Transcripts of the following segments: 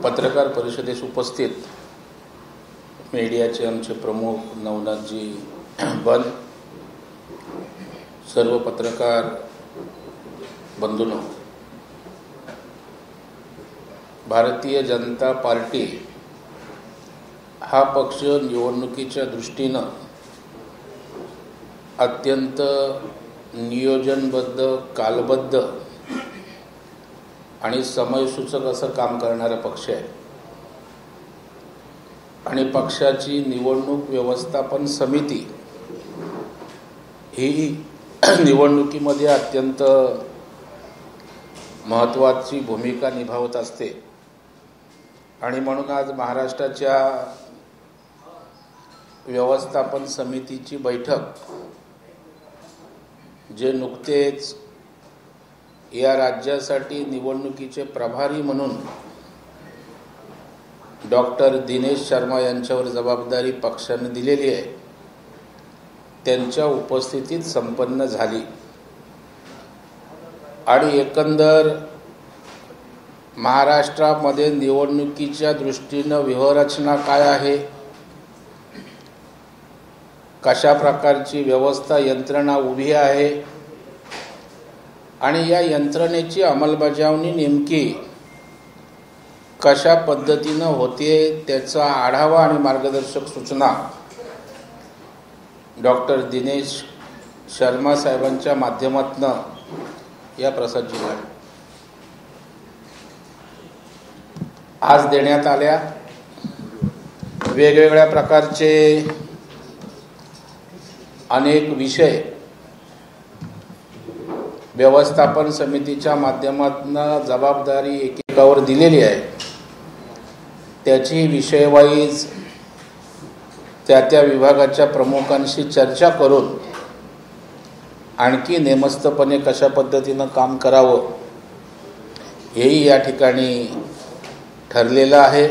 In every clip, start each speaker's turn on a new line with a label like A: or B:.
A: पत्रकार परिषदेस उपस्थित मीडियाचे आमचे प्रमुख नवनाथजी बन, सर्व पत्रकार बंधूंनो, भारतीय जनता पार्टी हा पक्ष निवडणुकीच्या दृष्टीनं अत्यंत नियोजनबद्ध, कालबद्ध आणि समयसूचक असं काम करणारा पक्ष आहे आणि पक्षाची निवडणूक व्यवस्थापन समिती ही निवडणुकीमध्ये अत्यंत महत्त्वाची भूमिका निभावत असते आणि म्हणून आज महाराष्ट्राच्या व्यवस्थापन समितीची बैठक जे नुकतेच या राज्यासाठी निवडणुकीचे प्रभारी म्हणून डॉक्टर दिनेश शर्मा यांच्यावर जबाबदारी पक्षाने दिलेली आहे, त्यांच्या उपस्थितीत संपन्न झाली आणि एकंदर महाराष्ट्रामध्ये निवडणुकीच्या दृष्टीनं व्यूहरचना काय आहे, कशा प्रकारची व्यवस्था यंत्रणा उभी आहे आणि या यंत्रणेची अंमलबजावणी नेमकी कशा पद्धतीनं होते त्याचा आढावा आणि मार्गदर्शक सूचना डॉक्टर दिनेश शर्मा साहेबांच्या माध्यमातून या प्रसाद जिल्हा आज देण्यात आल्या. वेगवेगळ्या प्रकारचे अनेक विषय व्यवस्थापन समितीच्या माध्यमातून जबाबदारी एकेकावर दिलेली आहे. त्याची विषयवाईज त्या विभागाच्या प्रमुखांशी चर्चा करून आणखी नेमस्तपणे कशा पद्धतीनं काम करावं हेही या ठिकाणी ठरलेलं आहे.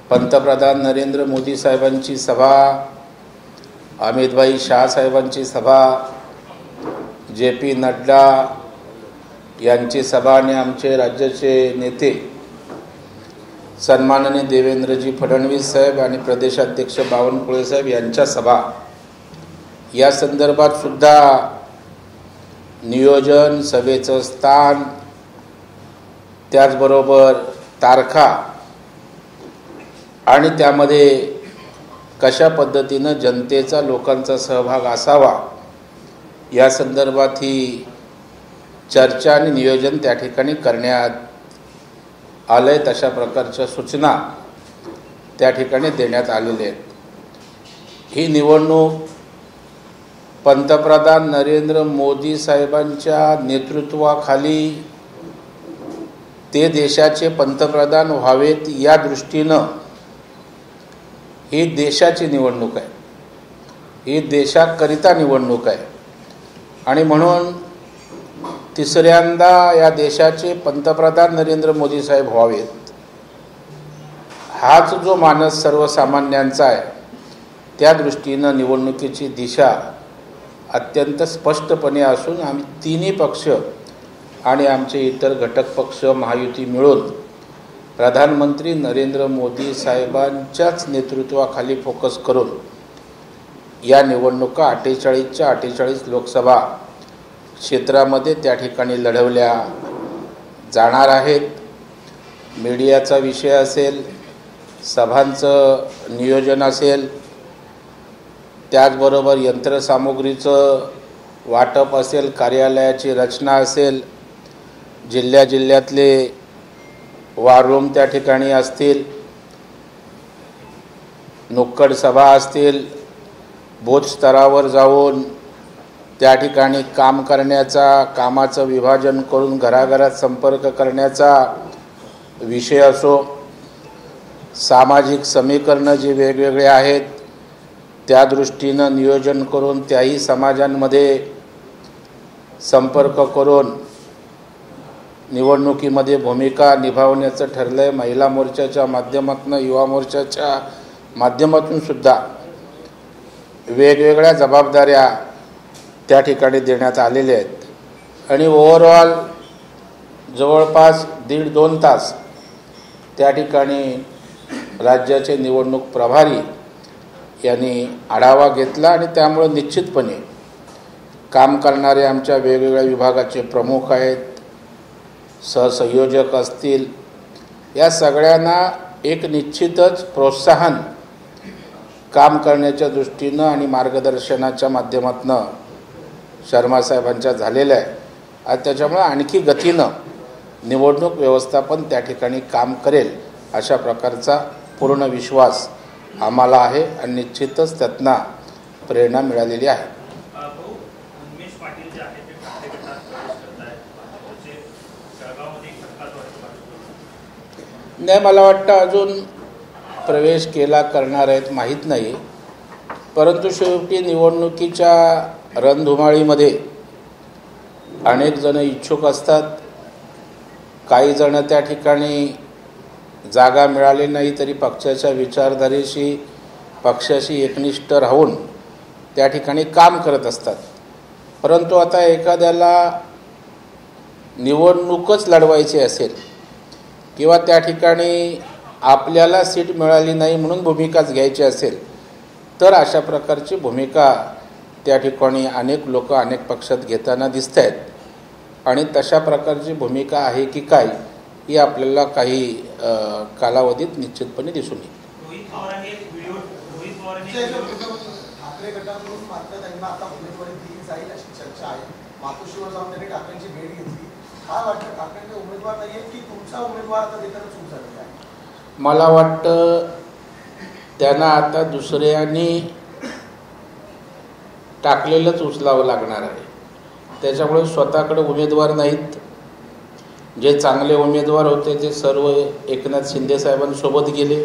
A: पंतप्रधान नरेंद्र मोदी साहेबांची सभा, अमित शाह साहेबांची सभा, JP नड्डा यांची सभा आणि आमचे राज्याचे नेते सन्माननीय देवेंद्रजी फडणवीस साहेब आणि प्रदेशाध्यक्ष बावनकुळे साहेब यांच्या सभा या संदर्भात सुद्धा नियोजन, सभेचं स्थान, त्याचबरोबर तारखा आणि त्यामध्ये कशा पद्धतीनं जनतेचा, लोकांचा सहभाग असावा या संदर्भात ही चर्चा आणि नियोजन त्या ठिकाणी करण्यात आलंय. तशा प्रकारच्या सूचना त्या ठिकाणी देण्यात आलेल्या आहेत. ही निवडणूक पंतप्रधान नरेंद्र मोदी साहेबांच्या नेतृत्वाखाली ते देशाचे पंतप्रधान व्हावेत या दृष्टीनं ही देशाची निवडणूक आहे, ही देशाकरिता निवडणूक आहे आणि म्हणून तिसऱ्यांदा या देशाचे पंतप्रधान नरेंद्र मोदी साहेब व्हावेत हाच जो मानस सर्वसामान्यांचा आहे, त्या दृष्टीनं निवडणुकीची दिशा अत्यंत स्पष्टपणे असून आम्ही तिन्ही पक्ष आणि आमचे इतर घटक पक्ष महायुती मिळून प्रधानमंत्री नरेंद्र मोदी साहेबांच्याच नेतृत्वाखाली फोकस करून या निवडणुका 48च्या 48 लोकसभा क्षेत्रामध्ये त्या ठिकाणी लढवल्या जाणार आहेत. मीडियाचा विषय असेल, सभांचं नियोजन असेल, त्याचबरोबर यंत्रसामुग्रीचं वाटप असेल, कार्यालयाची रचना असेल, जिल्ह्यातले वॉर रूम त्या ठिकाणी असतील, नुक्कड सभा असतील, बूथ स्तरावर जाऊन त्या ठिकाणी काम करण्याचा, कामाचं विभाजन करून घराघरात संपर्क करण्याचा विषय असो, सामाजिक समीकरणं जी वेगवेगळे आहेत त्या दृष्टीनं नियोजन करून त्याही समाजांमध्ये संपर्क करून निवडणुकीमध्ये भूमिका निभावण्याचं ठरलं आहे. महिला मोर्चाच्या माध्यमातून, युवा मोर्चाच्या माध्यमातून सुद्धा वेगवेगळ्या जबाबदाऱ्या त्या ठिकाणी देण्यात आलेल्या आहेत आणि ओव्हरऑल जवळपास 1.5-2 तास त्या ठिकाणी राज्याचे निवडणूक प्रभारी यांनी आढावा घेतला आणि त्यामुळे निश्चितपणे काम करणारे आमच्या वेगवेगळ्या विभागाचे प्रमुख आहेत, सहसंयोजक असतील, या सगळ्यांना एक निश्चितच प्रोत्साहन काम करण्याच्या दृष्टीनं आणि मार्गदर्शनाच्या माध्यमातून शर्मा साहेबांच्या झालेलं आहे. आणि त्याच्यामुळे आणखी गतीनं निवडणूक व्यवस्थापन त्या ठिकाणी काम करेल अशा प्रकारचा पूर्ण विश्वास आम्हाला आहे आणि निश्चितच त्यातनं प्रेरणा मिळालेली आहे. नाही, मला वाटतं अजून प्रवेश केला करणार आहेत माहीत नाही, परंतु शेवटी निवडणुकीच्या रणधुमाळीमध्ये अनेक जण इच्छुक असतात. काही जण त्या ठिकाणी जागा मिळाली नाही तरी पक्षाच्या विचारधारेशी पक्षाशी एकनिष्ठ राहून त्या ठिकाणी काम करत असतात. परंतु आता एखाद्याला निवडणूकच लढवायची असेल किंवा त्या ठिकाणी आपल्याला सीट मिळाली नाही म्हणून भूमिकाच घ्यायची असेल तर अशा प्रकारची भूमिका त्या ठिकाणी अनेक लोक अनेक पक्षात घेताना दिसत आहेत. आणि तशा प्रकारची भूमिका आहे की काय ही आपल्याला काही कालावधीत निश्चितपणे दिसून येईल. मला वाटतं त्यांना आता दुसऱ्यांनी टाकलेलंच उचलावं लागणार आहे. त्याच्यामुळे स्वतःकडे उमेदवार नाहीत. जे चांगले उमेदवार होते ते सर्व एकनाथ शिंदे साहेबांसोबत गेले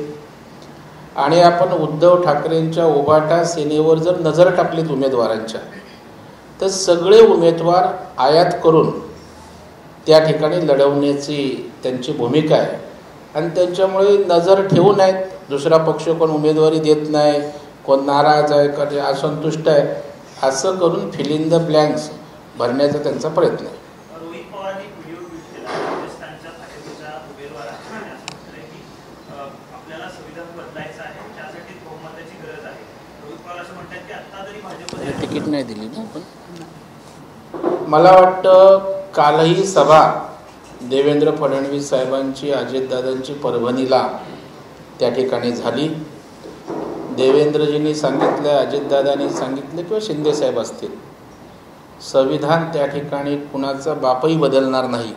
A: आणि आपण उद्धव ठाकरेंच्या उभाटा सेनेवर जर नजर टाकलीत उमेदवारांच्या तर सगळे उमेदवार आयात करून त्या ठिकाणी लढवण्याची त्यांची भूमिका आहे. आणि त्यांच्यामुळे नजर ठेवू नयेत. दुसरा पक्ष कोण उमेदवारी देत नाही, कोण नाराज आहे, कधी असंतुष्ट आहे, असं करून फिल इन द ब्लँक्स भरण्याचा त्यांचा प्रयत्न आहे. तिकीट नाही दिली ना आपण. मला वाटतं कालही सभा देवेंद्र फडणवीस साहेबांची अजितदादांची परभणीला त्या ठिकाणी झाली. देवेंद्रजींनी सांगितलं, अजितदादांनी सांगितलं किंवा शिंदे साहेब असतील, संविधान त्या ठिकाणी कुणाचा बापही बदलणार नाही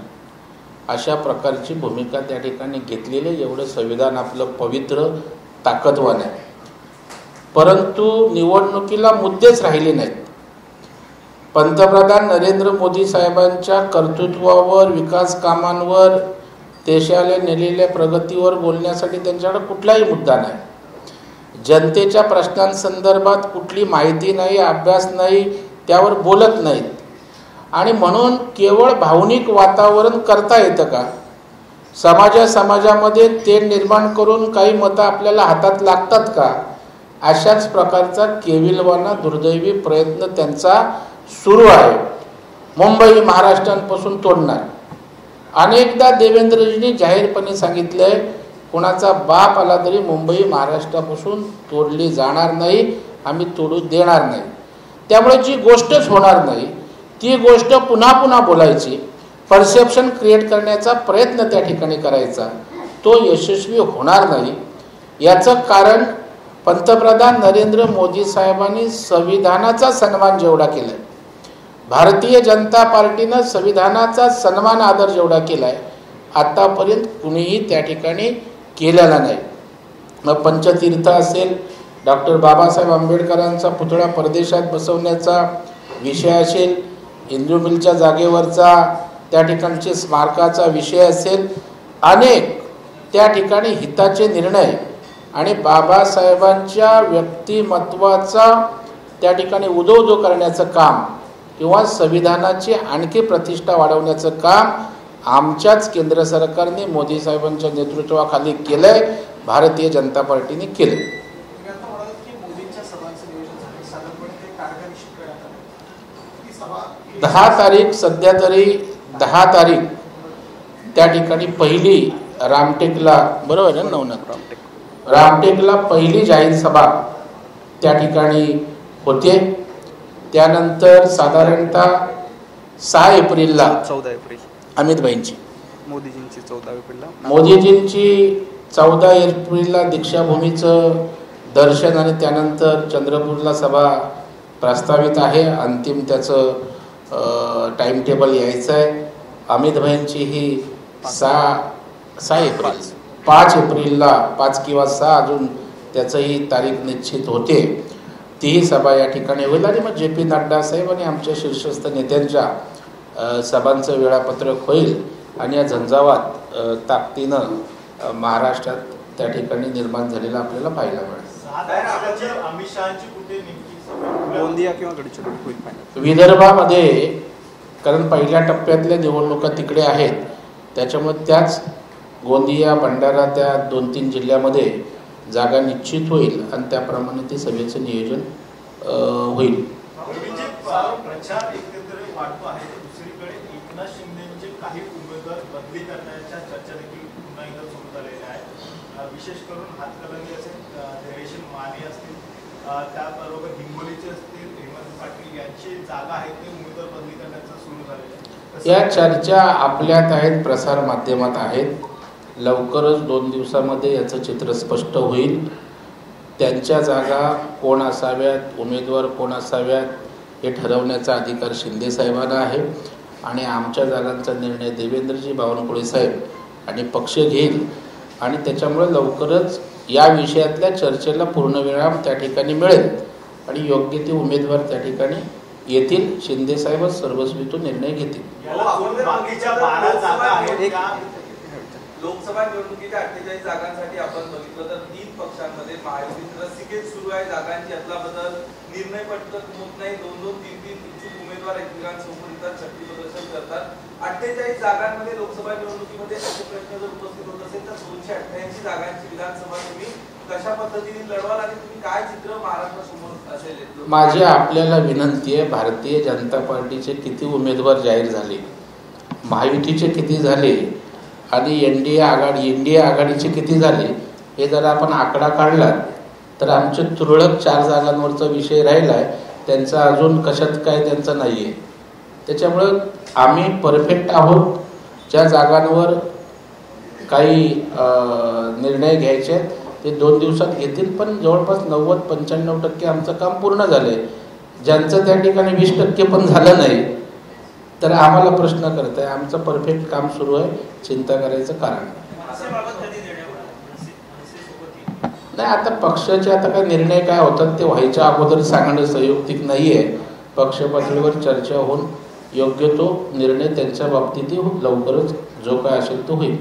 A: अशा प्रकारची भूमिका त्या ठिकाणी घेतलेली. एवढं संविधान आपलं पवित्र ताकदवान आहे. परंतु निवडणुकीला मुद्देच राहिले नाहीत. पंतप्रधान नरेंद्र मोदी साहेबांच्या कर्तृत्वावर, विकास कामांवर, देशाला नेलेल्या प्रगतीवर बोलण्यासाठी त्यांच्याकडे कुठलाही मुद्दा नाही. जनतेच्या प्रश्नांसंदर्भात कुठली माहिती नाही, अभ्यास नाही, त्यावर बोलत नाहीत. आणि म्हणून केवळ भावनिक वातावरण करता येतं का? समाजामध्ये तेढ निर्माण करून काही मतं आपल्याला हातात लागतात का? अशाच प्रकारचा केविलवाना दुर्दैवी प्रयत्न त्यांचा सुरू आहे. मुंबई महाराष्ट्रापासून तोडणार. अनेकदा देवेंद्रजींनी जाहीरपणे सांगितलंय, कोणाचा बाप आला तरी मुंबई महाराष्ट्रापासून तोडली जाणार नाही, आम्ही तोडू देणार नाही. त्यामुळे जी गोष्टच होणार नाही ती गोष्ट पुन्हा पुन्हा बोलायची, परसेप्शन क्रिएट करण्याचा प्रयत्न त्या ठिकाणी करायचा, तो यशस्वी होणार नाही. याचं कारण पंतप्रधान नरेंद्र मोदी साहेबांनी संविधानाचा सन्मान जेवढा केलाय, भारतीय जनता पार्टीनं संविधानाचा सन्मान आदर जेवढा केलाय, आतापर्यंत कुणीही त्या ठिकाणी केलेला नाही. मग पंचतीर्थ असेल, डॉक्टर बाबासाहेब आंबेडकरांचा पुतळा परदेशात बसवण्याचा विषय असेल, इंदू मिलच्या जागेवरचा त्या ठिकाणचे स्मारकाचा विषय असेल, अनेक त्या ठिकाणी हिताचे निर्णय आणि बाबासाहेबांच्या व्यक्तिमत्वाचा त्या ठिकाणी उदो करण्याचं काम किंवा संविधानाची आणखी प्रतिष्ठा वाढवण्याचं काम आमच्याच केंद्र सरकारने मोदी साहेबांच्या नेतृत्वाखाली केलंय, भारतीय जनता पार्टीने केलं. 10 तारीख, सध्या तरी 10 तारीख त्या ठिकाणी पहिली रामटेकला, बरोबर आहे नवनाथ, रामटेकला पहिली जाहीर सभा त्या ठिकाणी होते. त्यानंतर साधारणतः 6 एप्रिलला
B: 14 एप्रिल
A: अमित भाईंची,
B: मोदीजींची 14 एप्रिलला,
A: मोदीजींची 14 एप्रिलला दीक्षाभूमीचं दर्शन आणि त्यानंतर चंद्रपूरला सभा प्रस्तावित आहे. अंतिम त्याचं टाइम टेबल यायचं आहे. अमित भाईंची ही 6 एप्रिल 5 एप्रिलला 5 किंवा 6 अजून त्याचंही तारीख निश्चित होते. तीही सभा या ठिकाणी होईल आणि मग JP नड्डा साहेब आणि आमच्या शीर्षस्थ नेत्यांच्या सभांचं वेळापत्रक होईल आणि या झंझावात ताकदीनं महाराष्ट्रात त्या ठिकाणी निर्माण झालेला आपल्याला पाहायला मिळेल.
B: गोंदिया किंवा गडचिरोली होईल
A: विदर्भामध्ये, कारण पहिल्या टप्प्यातल्या निवडणुका तिकडे आहेत, त्याच्यामुळे त्याच गोंदिया भंडारा त्या 2-3 जिल्ह्यामध्ये जागा निश्चित होईल आणि त्याप्रमाणे ते सभेचं नियोजन होईल.
C: प्रचार एकत्र वाढतो आहे, दुसरीकडे एकनाथ शिंदेचे काही उमेदवार बदली करण्याच्या चर्चा देखील पुन्हा एकदा सुरू झालेल्या आहेत. विशेष करून हातकणंगले असेल, धैर्यशील माने असतील, त्याबरोबर हिंगोलीचे असतील, हेमंत पाटील यांची जागा आहे ते उमेदवार बदली करण्याचं सुरू झालेलं आहे.
A: या चर्चा आपल्यात आहेत, प्रसार माध्यमात आहेत. लवकरच 2 दिवसामध्ये याचं चित्र स्पष्ट होईल. त्यांच्या जागा कोण असाव्यात, उमेदवार कोण असाव्यात हे ठरवण्याचा अधिकार शिंदे साहेबांना आहे आणि आमच्या जागांचा निर्णय देवेंद्रजी बावनकुळे साहेब आणि पक्ष घेईल आणि त्याच्यामुळे लवकरच या विषयातल्या चर्चेला पूर्णविराम त्या ठिकाणी मिळेल आणि योग्य ते उमेदवार त्या ठिकाणी येतील. शिंदे साहेबच सर्वस्वीतून निर्णय घेतील.
D: लोकसभा निवडणुकीच्या 48 जागांसाठी आपण बघितलं तर 3 पक्षांमध्ये महायुतीत रस्सीखेच सुरू आहे. जागांची अदलाबदल, निर्णय पटकन होत नाही. 2-2, 3-3 इच्छुक उमेदवार एकमेकांसमोर येतात, शक्ती प्रदर्शन करतात. 48 जागांमध्ये लोकसभा निवडणुकीमध्ये असे प्रश्न जर उपस्थित होत असेल तर 288 जागांची विधानसभा तुम्ही कशा पद्धतीने लढवाल आणि तुम्ही काय चित्र महाराष्ट्रासमोर असेल?
A: माझी आपल्याला विनंती आहे, भारतीय जनता पार्टीचे किती उमेदवार जाहीर झाले, महायुतीचे किती झाले आणि इंडिया आघाडीचे किती झाले हे जर आपण आकडा काढला तर आमचे तुरळक 4 जागांवरचा विषय राहिला आहे. त्यांचा अजून कशात काय त्यांचं नाही आहे. त्याच्यामुळं आम्ही परफेक्ट आहोत. ज्या जागांवर काही निर्णय घ्यायचे ते 2 दिवसात घेतील, पण जवळपास 90-95% आमचं काम पूर्ण झालं आहे. ज्यांचं त्या ठिकाणी 20% पण झालं नाही तर आम्हाला प्रश्न करत आहे. आमचं परफेक्ट काम सुरू आहे, चिंता करायचं कारण नाही. आता पक्षाचे आता काय निर्णय काय होतात ते व्हायच्या अगोदर सांगणं संयुक्तिक नाही आहे. पक्ष पातळीवर चर्चा होऊन योग्य तो निर्णय त्यांच्या बाबतीतही लवकरच जो काय असेल तो होईल.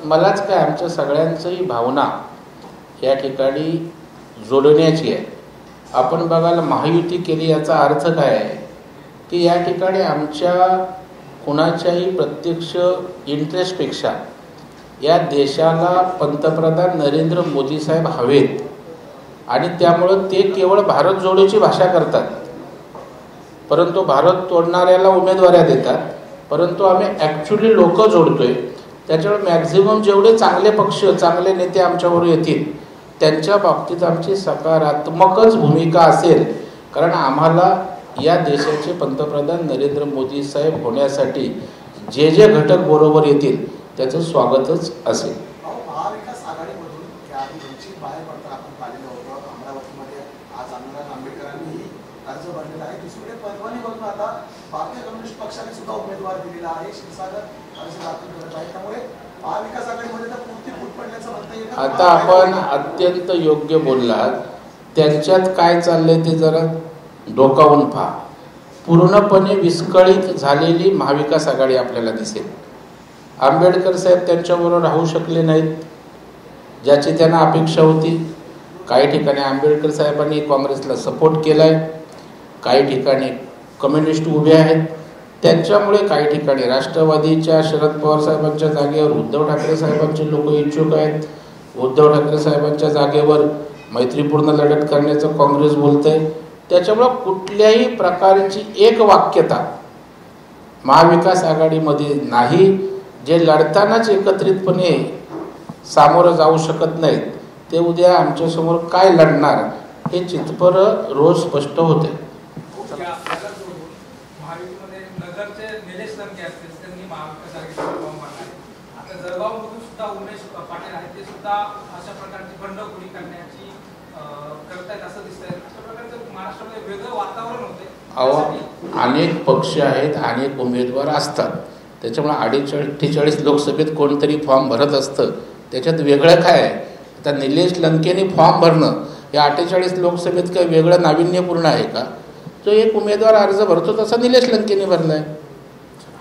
A: मलाच काय, आमच्या सगळ्यांचंही भावना या ठिकाणी जोडण्याची आहे. आपण बघायला महायुती केली याचा अर्थ काय आहे की या ठिकाणी आमच्या कुणाच्याही प्रत्यक्ष इंटरेस्टपेक्षा या देशाला पंतप्रधान नरेंद्र मोदी साहेब हवेत आणि त्यामुळं ते केवळ भारत जोडोची भाषा करतात, परंतु भारत तोडणाऱ्याला उमेदवाऱ्या देतात, परंतु आम्ही ॲक्च्युली लोक जोडतोय. त्याच्यामुळे मॅक्झिमम जेवढे चांगले पक्ष, चांगले नेते आमच्याबरोबर येतील त्यांच्या बाबतीत आमची सकारात्मकच भूमिका असेल, कारण आम्हाला या देशाचे पंतप्रधान नरेंद्र मोदी साहेब होण्यासाठी जे जे घटक बरोबर येतील त्याचं स्वागतच असेल.
E: महाविकास आघाडीमधून बाहेर पडताना आपण पाहिलेलं होतं. अमरावतीमध्ये आज अनुराग आंबेडकरांनीही अर्ज भरलेला आहे. दुसरीकडे परभणीवरून आता भारतीय कम्युनिस्ट पक्षाने सुद्धा उमेदवार दिलेला आहे. क्षीरसागर अर्ज दाखल करत आहे. त्यामुळे महाविकास आघाडीमध्ये तर पूर्ती फूट पडल्याचं म्हणता येईल.
A: आता आपण अत्यंत योग्य बोललात. त्यांच्यात काय चाललंय ते जरा डोकावून पहा. पूर्णपणे विस्कळीत झालेली महाविकास आघाडी आपल्याला दिसेल. आंबेडकर साहेब त्यांच्याबरोबर राहू शकले नाहीत ज्याची त्यांना अपेक्षा होती. काही ठिकाणी आंबेडकर साहेबांनी काँग्रेसला सपोर्ट केला आहे, काही ठिकाणी कम्युनिस्ट उभे आहेत. त्यांच्यामुळे काही ठिकाणी राष्ट्रवादीच्या शरद पवार साहेबांच्या जागेवर उद्धव ठाकरे साहेबांचे लोक इच्छुक आहेत. उद्धव ठाकरे साहेबांच्या जागेवर मैत्रीपूर्ण लढत करण्याचं काँग्रेस बोलत आहे. त्याच्यामुळं कुठल्याही प्रकारची एक वाक्यता महाविकास आघाडीमध्ये नाही. जे लढतानाच एकत्रितपणे सामोरं जाऊ शकत नाहीत ते उद्या आमच्यासमोर काय लढणार हे चितपर रोज स्पष्ट होते.
F: महायुतीमध्ये नगरचे निलेश लंके असतील त्यांनी महाविकास आघाडीचा फॉर्म भरला. आता जळगावमधून सुद्धा उमेश पाटील आहेत, ते सुद्धा अशा प्रकारची बंडखोरी करण्याची करतायत असं दिसतंय. अशा प्रकारचं महाराष्ट्रामध्ये वेगळं वातावरण होते.
A: अनेक पक्ष आहेत, अनेक उमेदवार असतात, त्याच्यामुळे 48 लोकसभेत कोणतरी फॉर्म भरत असतं, त्याच्यात वेगळं काय आहे? आता निलेश लंकेने फॉर्म भरणं या 48 लोकसभेत काही वेगळं नाविन्यपूर्ण आहे का? जो एक उमेदवार अर्ज भरतो तसा निलेश लंकेने भरलाय.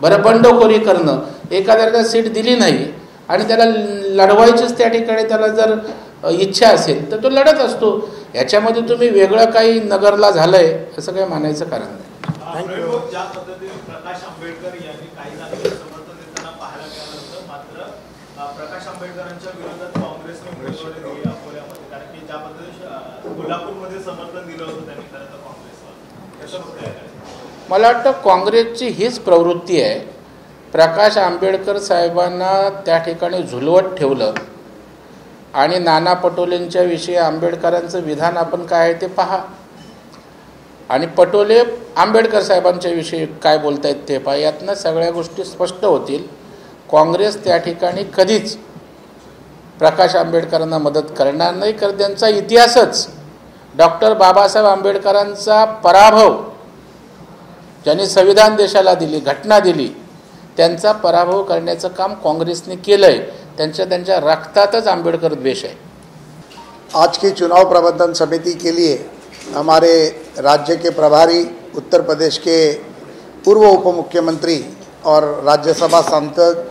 A: बरं, बंडखोरी करणं, एखाद्याला सीट दिली नाही आणि त्याला लढवायचीच त्या ठिकाणी त्याला जर इच्छा असेल तर तो लढत असतो. याच्यामध्ये तुम्ही वेगळं काही नगरला झालंय असं काही मानायचं कारण नाही.
C: ज्या पद्धतीने प्रकाश आंबेडकर यांनी काही जागेवर समर्थन देताना पाहायला मिळालं होतं, मात्र प्रकाश आंबेडकरांच्या विरोधात काँग्रेसने उमेदवारी दिली अकोल्यामध्ये, कारण की ज्या पद्धतीने कोल्हापूरमध्ये समर्थन दिलं होतं त्यांनी खरं तर काँग्रेसला. कसं होतं?
A: मला वाटतं काँग्रेसची हीच प्रवृत्ती आहे. प्रकाश आंबेडकर साहेबांना त्या ठिकाणी झुलवत ठेवलं आणि नाना पटोलेंच्या विषयी आंबेडकरांचं विधान आपण काय आहे ते पहा, आणि पटोले आंबेडकर साहेबांच्या विषयी काय बोलतायत ते पहा. यातनं सगळ्या गोष्टी स्पष्ट होतील. काँग्रेस त्या ठिकाणी कधीच प्रकाश आंबेडकरांना मदत करणार नाही, कारण त्यांचा इतिहासच डॉक्टर बाबासाहेब आंबेडकरांचा पराभव, ज्यांनी संविधान देशाला दिली, घटना दिली, त्यांचा पराभव करण्याचं काम काँग्रेसने केलं आहे. त्यांच्या रक्तातच आंबेडकर द्वेष है.
G: आज की चुनाव प्रबंधन समिति के लिए हमारे राज्य के प्रभारी, उत्तर प्रदेश के पूर्व उप मुख्यमंत्री और राज्यसभा सांसद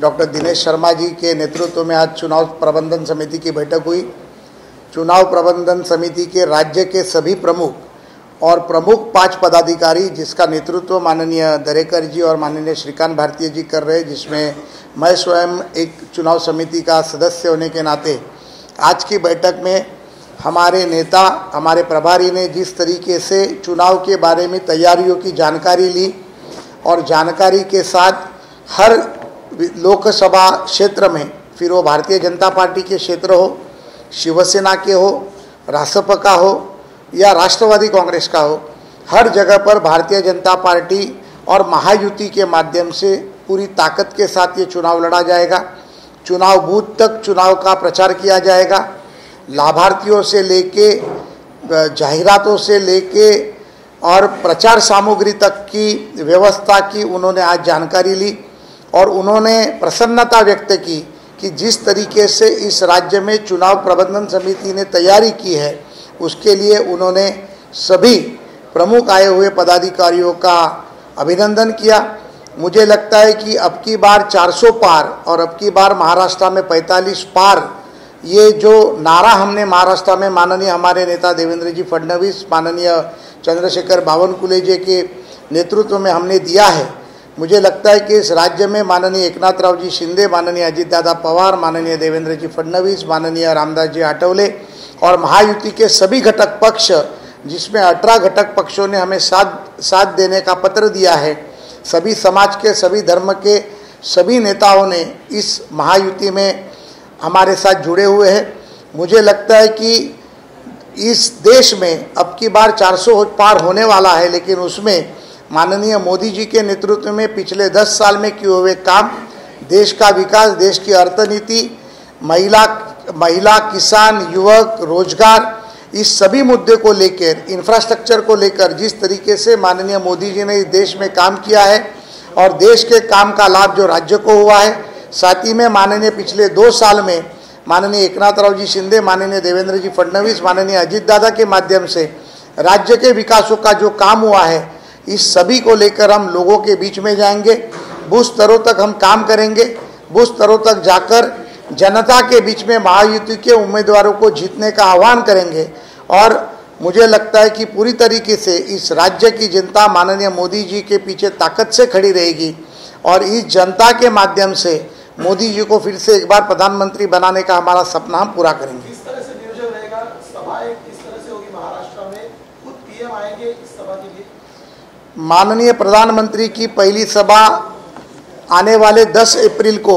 G: डॉक्टर दिनेश शर्मा जी के नेतृत्व में आज चुनाव प्रबंधन समिति की बैठक हुई. चुनाव प्रबंधन समिति के राज्य के सभी प्रमुख और प्रमुख 5 पदाधिकारी, जिसका नेतृत्व माननीय दरेकर जी और माननीय श्रीकांत भारतीय जी कर रहे हैं, जिसमें मैं स्वयं एक चुनाव समिति का सदस्य होने के नाते आज की बैठक में हमारे नेता, हमारे प्रभारी ने जिस तरीके से चुनाव के बारे में तैयारियों की जानकारी ली और जानकारी के साथ हर लोकसभा क्षेत्र में, फिर वो भारतीय जनता पार्टी के क्षेत्र हो, शिवसेना के हो, रासप का हो या राष्ट्रवादी कांग्रेस का हो, हर जगह पर भारतीय जनता पार्टी और महायुति के माध्यम से पूरी ताकत के साथ ये चुनाव लड़ा जाएगा. चुनाव बूथ तक चुनाव का प्रचार किया जाएगा. लाभार्थियों से लेके, जाहिरातों से लेके और प्रचार सामग्री तक की व्यवस्था की उन्होंने आज जानकारी ली और उन्होंने प्रसन्नता व्यक्त की कि जिस तरीके से इस राज्य में चुनाव प्रबंधन समिति ने तैयारी की है, उसके लिए उन्होंने सभी प्रमुख आए हुए पदाधिकारियों का अभिनंदन किया. मुझे लगता है कि अब की बार 400 पार और अब की बार महाराष्ट्र में 45 पार, ये जो नारा हमने महाराष्ट्र में माननीय हमारे नेता देवेंद्र जी फडणवीस, माननीय चंद्रशेखर बावनकुळे जी के नेतृत्व में हमने दिया है, मुझे लगता है कि इस राज्य में माननीय एकनाथराव जी शिंदे, माननीय अजितदादा पवार, माननीय देवेंद्र जी फडणवीस, माननीय रामदास जी आठवले और महायुति के सभी घटक पक्ष, जिसमें 18 घटक पक्षों ने हमें साथ देने का पत्र दिया है, सभी समाज के, सभी धर्म के सभी नेताओं ने इस महायुति में हमारे साथ जुड़े हुए हैं. मुझे लगता है कि इस देश में अब की बार 400 पार होने वाला है, लेकिन उसमें माननीय मोदी जी के नेतृत्व में पिछले 10 साल में किए हुए काम, देश का विकास, देश की अर्थनीति, महिला, किसान, युवक, रोजगार, इस सभी मुद्दे को लेकर, इंफ्रास्ट्रक्चर को लेकर जिस तरीके से माननीय मोदी जी ने इस देश में काम किया है और देश के काम का लाभ जो राज्य को हुआ है, साथ ही में माननीय पिछले 2 साल में माननीय एकनाथराव जी शिंदे, माननीय देवेंद्र जी फडणवीस, माननीय अजितदादा के माध्यम से राज्य के विकासों का जो काम हुआ है, इस सभी को लेकर हम लोगों के बीच में जाएंगे. बूथ स्तरों तक हम काम करेंगे. बूथ स्तरों तक जाकर जनता के बीच में महायुति के उम्मीदवारों को जीतने का आह्वान करेंगे और मुझे लगता है कि पूरी तरीके से इस राज्य की जनता माननीय मोदी जी के पीछे ताकत से खड़ी रहेगी और इस जनता के माध्यम से मोदी जी को फिर से एक बार प्रधानमंत्री बनाने का हमारा सपना हम पूरा करेंगे.
E: किस तरह से नियोजन रहेगा, सभाएं किस तरह से होगी महाराष्ट्र में, खुद पीएम आएंगे
G: माननीय प्रधानमंत्री की पहली सभा आने वाले 10 अप्रैल को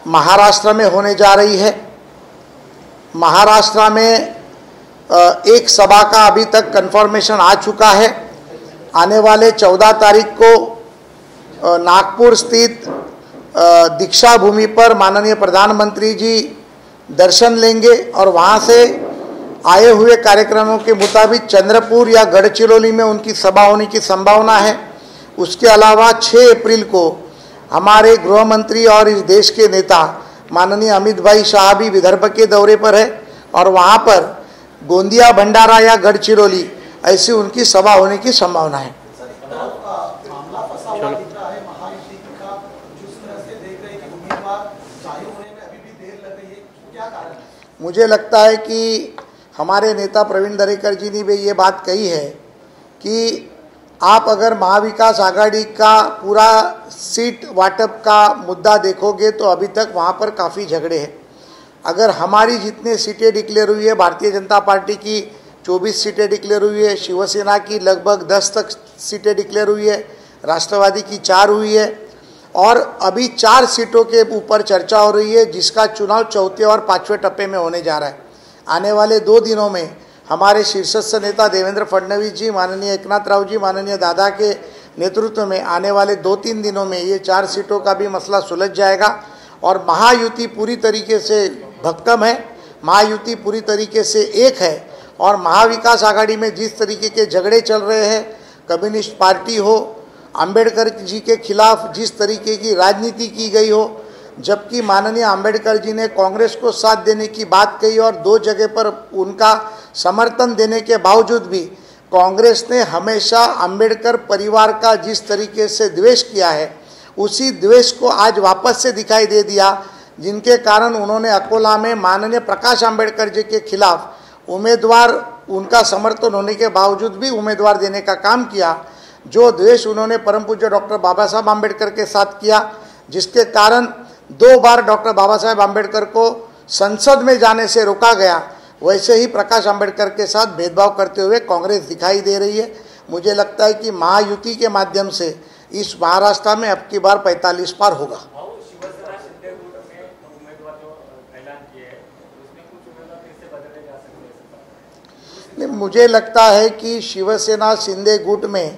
G: महाराष्ट्र में होने जा रही है। महाराष्ट्र में एक सभा का अभी तक कंफर्मेशन आ चुका है। आने वाले 14 तारीख को नागपुर स्थित दीक्षा भूमि पर माननीय प्रधानमंत्री जी दर्शन लेंगे और वहाँ से आए हुए कार्यक्रमों के मुताबिक चंद्रपुर या गढ़चिरौली में उनकी सभा होने की संभावना है। उसके अलावा 6 अप्रैल को हमारे गृह मंत्री और इस देश के नेता माननीय अमित भाई शाह भी विदर्भ के दौरे पर है और वहाँ पर गोंदिया, भंडारा या गढ़चिरौली ऐसी उनकी सभा होने की संभावना है।
E: मामला फंसा हुआ दिख रहा है महायुति का, जिस तरह से देख रहे हैं कि उम्मीदवार जाहिर होने में अभी भी देर लग रही है, क्या कारण है?
G: मुझे लगता है कि हमारे नेता प्रवीण दरेकर जी ने भी ये बात कही है कि आप अगर महाविकास आघाड़ी का पूरा सीट वाटप का मुद्दा देखोगे तो अभी तक वहाँ पर काफ़ी झगड़े हैं। अगर हमारी जितने सीटें डिक्लेयर हुई है, भारतीय जनता पार्टी की 24 सीटें डिक्लेयर हुई है, शिवसेना की लगभग 10 तक सीटें डिक्लेयर हुई है, राष्ट्रवादी की 4 हुई है और अभी 4 सीटों के ऊपर चर्चा हो रही है जिसका चुनाव चौथे और 5वें टप्पे में होने जा रहा है। आने वाले 2 दिनों में हमारे शीर्षस्थ नेता देवेंद्र फडणवीस जी, माननीय एकनाथ राव जी, माननीय दादा के नेतृत्व में आने वाले 2-3 दिनों में ये 4 सीटों का भी मसला सुलझ जाएगा और महायुति पूरी तरीके से भक्कम है, महायुति पूरी तरीके से एक है और महाविकास आघाड़ी में जिस तरीके के झगड़े चल रहे हैं, कम्युनिस्ट पार्टी हो, अंबेडकर जी के खिलाफ जिस तरीके की राजनीति की गई हो, जबकि माननीय अंबेडकर जी ने कांग्रेस को साथ देने की बात कही और 2 जगह पर उनका समर्थन देने के बावजूद भी कांग्रेस ने हमेशा अंबेडकर परिवार का जिस तरीके से द्वेष किया है, उसी द्वेष को आज वापस से दिखाई दे दिया, जिनके कारण उन्होंने अकोला में माननीय प्रकाश अंबेडकर जी के खिलाफ उम्मीदवार, उनका समर्थन होने के बावजूद भी उम्मीदवार देने का काम किया। जो द्वेष उन्होंने परम पूज्य डॉक्टर बाबा साहब आम्बेडकर के साथ किया, जिसके कारण 2 बार डॉक्टर बाबा साहेब आम्बेडकर को संसद में जाने से रोका गया, वैसे ही प्रकाश अंबेडकर के साथ भेदभाव करते हुए कांग्रेस दिखाई दे रही है। मुझे लगता है कि महायुति के माध्यम से इस महाराष्ट्र में अब की बार 45 पार होगा। मुझे लगता है कि शिवसेना शिंदे गुट में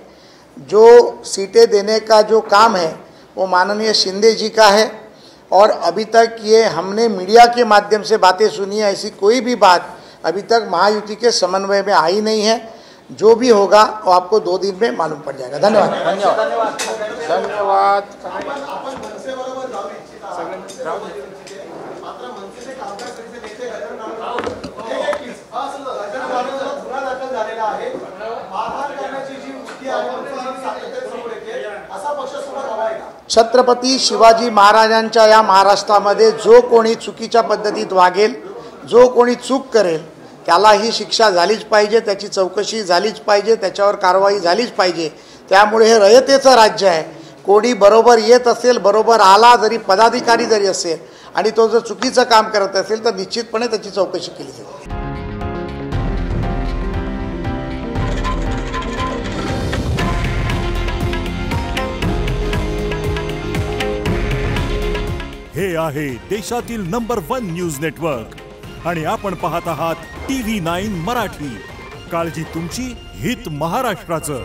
G: जो सीटें देने का जो काम है वो माननीय शिंदे जी का है और अभी तक ये हमने मीडिया के माध्यम से बातें सुनी है, ऐसी कोई भी बात अभी तक महायुति के समन्वय में आई नहीं है। जो भी होगा वो आपको 2 दिन में मालूम पड़ जाएगा। धन्यवाद।
A: धन्यवाद।
E: आपण मनसेबरोबर जाऊ इच्छिता मात्र मनसेचे कामकाज समितीचे नेते गुन्हा दाखल झालेला आहे, मारहाण करण्याची जी वृत्ती आहे समोर येते, असा पक्ष समोर हवा आहे का?
G: छत्रपती शिवाजी महाराजांच्या या महाराष्ट्रामध्ये जो कोणी चुकीच्या पद्धतीत वागेल, जो कोणी चूक करेल त्याला ही शिक्षा झालीच पाहिजे, त्याची चौकशी झालीच पाहिजे, त्याच्यावर कारवाई झालीच पाहिजे। त्यामुळे हे रयतेचं राज्य आहे। कोणी बरोबर येत असेल, बरोबर आला जरी पदाधिकारी जरी असेल आणि तो जर चुकीचं काम करत असेल तर निश्चितपणे त्याची चौकशी केली जाईल।
H: हे आहे देशातील नंबर 1 न्यूज नेटवर्क आणि आपण पाहत आहात TV9 मराठी। काळजी तुमची, हित महाराष्ट्राचं।